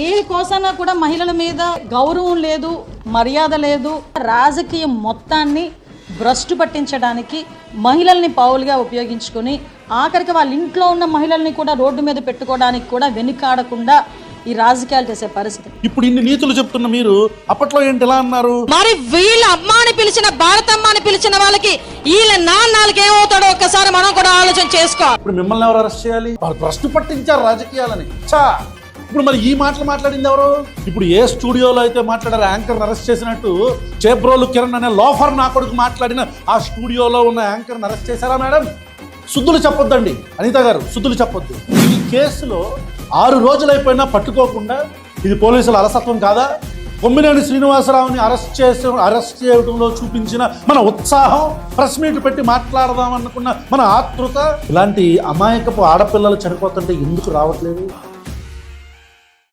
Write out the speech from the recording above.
ఏ కోసన్నా కూడా మహిళల మీద గౌరవం లేదు, మర్యాద లేదు. రాజకీయం మొత్తాన్ని భ్రష్టు పట్టించడానికి మహిళల్ని పౌలుగా ఉపయోగించుకొని ఆఖరికి వాళ్ళ ఇంట్లో ఉన్న మహిళల్ని కూడా రోడ్డు మీద పెట్టుకోవడానికి కూడా వెనుకాడకుండా ఈ రాజకీయాలు చేసే పరిస్థితి. ఇప్పుడు ఇన్ని నీతులు చెప్తున్న మీరు అప్పట్లో ఏంటి ఎలా అన్నారు? మరి వీళ్ళ అమ్మ అని పిలిచిన భారతమ్మ అని పిలిచిన వాళ్ళకి వీళ్ళ నాన్నలకి ఏమవుతాడో ఒక్కసారి మనం కూడా ఆలోచన చేసుకోవాలి. ఇప్పుడు మిమ్మల్ని ఎవరు అరెస్ట్ చేయాలి? వాళ్ళు భ్రష్టు పట్టించారు రాజకీయాలని. ఇప్పుడు మరి ఈ మాటలు మాట్లాడింది ఎవరు? ఇప్పుడు ఏ స్టూడియోలో అయితే మాట్లాడారు యాంకర్ అరెస్ట్ చేసినట్టు చేబ్రోలు కిరణ్ అనే లోఫర్ నా కొడుకు మాట్లాడిన ఆ స్టూడియోలో ఉన్న యాంకర్ని అరెస్ట్ చేశారా మేడం? శుద్ధులు చెప్పొద్దండి అనిత గారు, శుద్ధులు చెప్పొద్దు. ఈ కేసులో 6 రోజులైపోయినా పట్టుకోకుండా ఇది పోలీసుల అలసత్వం కాదా? కొమ్మినేని శ్రీనివాసరావుని అరెస్ట్ చేయడంలో చూపించిన మన ఉత్సాహం, ప్రెస్ మీట్ పెట్టి మాట్లాడదాం అనుకున్న మన ఆతృత, ఇలాంటి అమాయకపు ఆడపిల్లలు చనిపోతుంటే ఎందుకు రావట్లేదు?